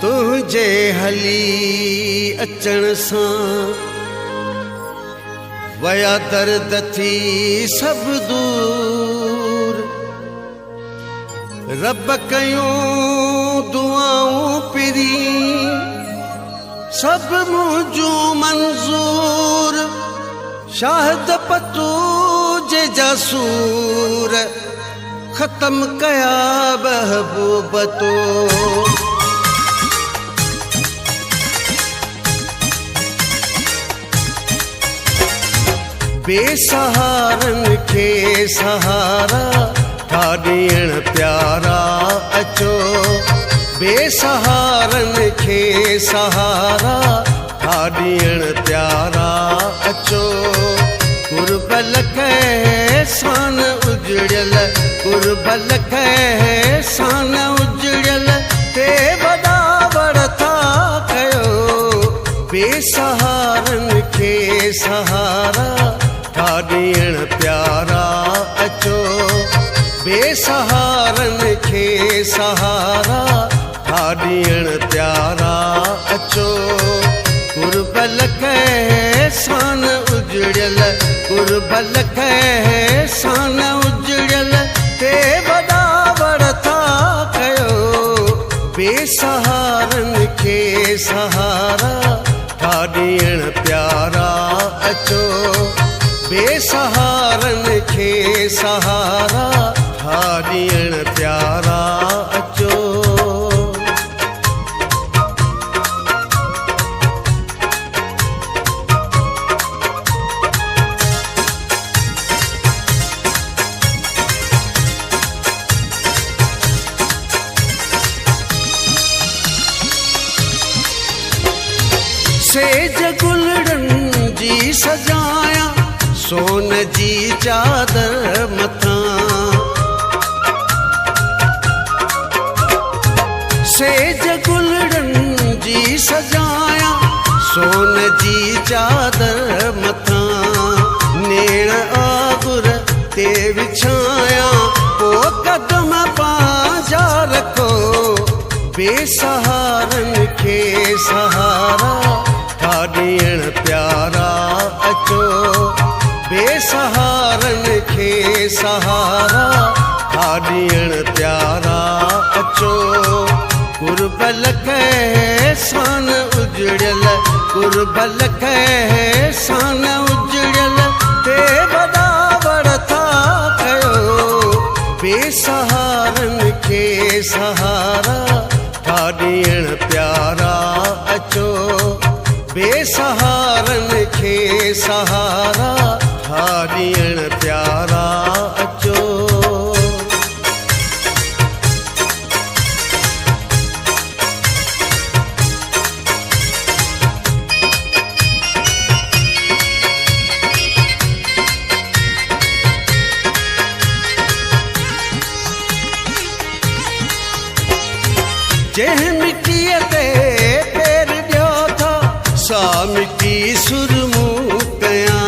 तुझे हली अचण सां वया दर्द थी सब दूर। रब कयूं दुआऊं पिरी सब मुझूं मंजूर। शाहद पतू जे जासूर खत्म कया महबूब तो। बेसहारन के सहारा था ॾियण प्यारा अचो। बेसहारन के सहारा था ॾियण प्यारा अचो। कुर्बल कै सान उजड़ियल कुर्बल कै सान उजड़ियल ते वॾा वरता कयो। बेसहारन के सहारा था ॾियण प्यारा अचो। बेसहारन के सहारा था ॾियण प्यारा अचो। कुर्बल कै सान उजड़ियल कुर्बल कै सान उजड़ियल ते वॾा वरता कयो। बेसहारन के सहारा था ॾियण प्यारा अचो। बेसहारन के सहारा था ॾियण प्यारा अचो। सेज गुलड़न जी सजाया सोन जी चादर मथां। सेज गुलड़न जी सजाया सोन जी चादर मथां। नेण आगुर ते विछाया पो कदम पांजा रखो। बेसहारन के सहारा था ॾियण प्यारा अचो। बेसहारन के सहारा था ॾियण प्यारा अचो। कुर्बल कै सान उजड़ियल कुर्बल कै सान उजड़ियल ते वॾा वरता कयो। बेसहारन के सहारा था ॾियण प्यारा अचो। बेसहारन के सहारा था ॾियण प्यारा अचो। जंहिं मिट्टीअ ते पेर ॾियो था सा मिट्टी सुरमू कयां।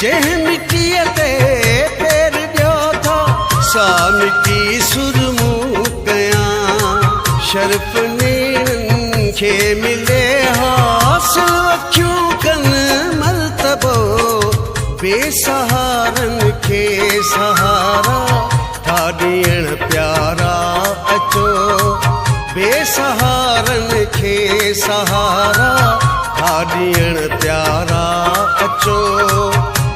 जंहिं मिट्टीअ ते पेर ॾियो था सा मिट्टी सुरमू कयां। शर्फ नेणनि खे मिले हासिल अखियूं कनि मर्तबो। बेसहारन के सहारा था ॾियण प्यारा अचो। बेसहारन के सहारा था ॾियण प्यारा अचो।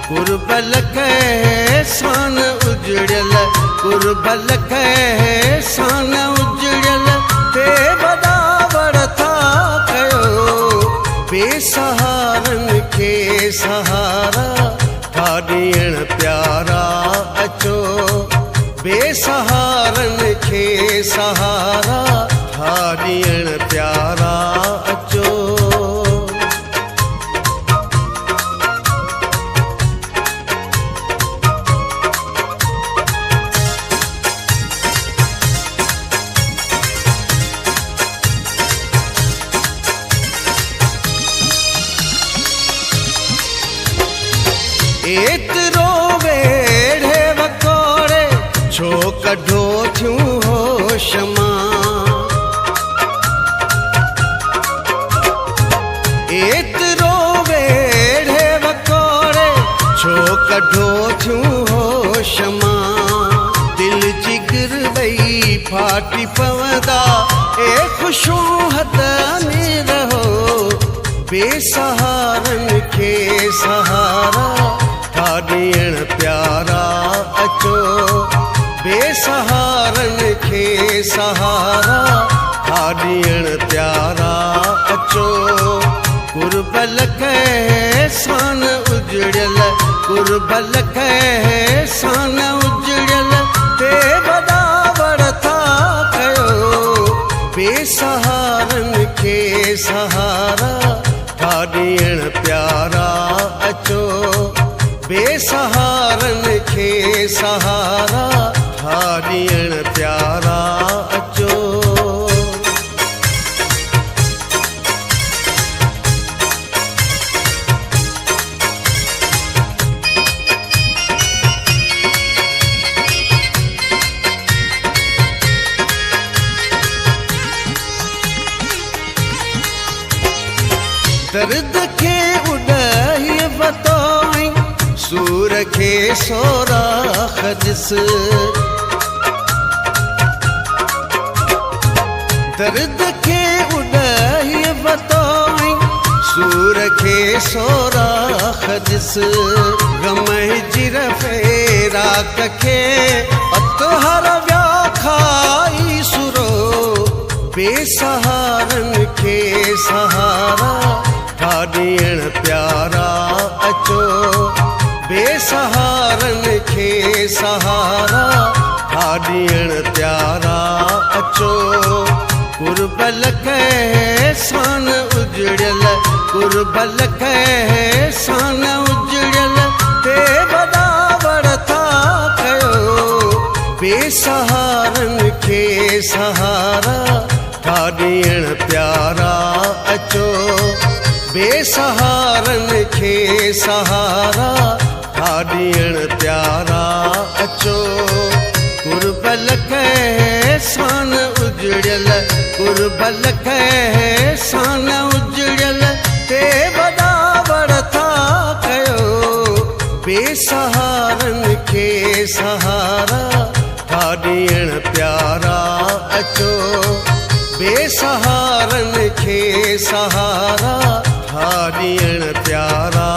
कुर्बल कै सान उजड़ियल कुर्बल कै सान उजड़ियल ते वॾा वरता कयो। बेसहारन के सहारा था ॾियण प्यारा अचो। बेसहारन के सहारा था ॾियण प्यारा अचो। एतिरो वेढ़े वकोड़े छो कढो थियूं होश मां। एतिरो वेढ़े वकोड़े छो कढो थियूं होश मां। दिल जिगर ॿई फाटी पवंदा ए ख़ुशूं हद में रहो। बेसहारनि खे सहारा था ॾियण प्यारा अचो। बेसहारनि खे सहारा था ॾियण प्यारा अचो। गुरबल कै सान उजड़ियल, गुरबल कै सान उजड़ियल ते बदावर था कयो। बेसहारनि खे सहारा था ॾियण प्यारा अचो। बेसहारनि खे सहारा था ॾियण प्यारा अचो। दर्द खे उॾाई वतोई सूर खे सोराख़ ॾिस। दर्द खे उॾाई वतोई सूर खे सोराख़ ॾिस। ग़म हिजर फेराक खे अतहर विया खाई सुरो। बेसहारनि खे सहारा था ॾियण प्यारा अचो। बेसहारनि खे सहारा था ॾियण प्यारा अचो। गुरबल कै सान उजड़ियल, गुरबल कै सान उजड़ियल ते बदावर था कयो। बेसहारनि खे सहारा था ॾियण प्यारा अचो। बेसहारनि खे सहारा था ॾियण प्यारा अचो। गुरबल कै सान उजड़ियल, गुरबल कै सान उजड़ियल ते बदावर था कयो। बेसहारनि खे सहारा था ॾियण प्यारा अचो। बेसहारनि खे सहारा था ॾियण प्यारा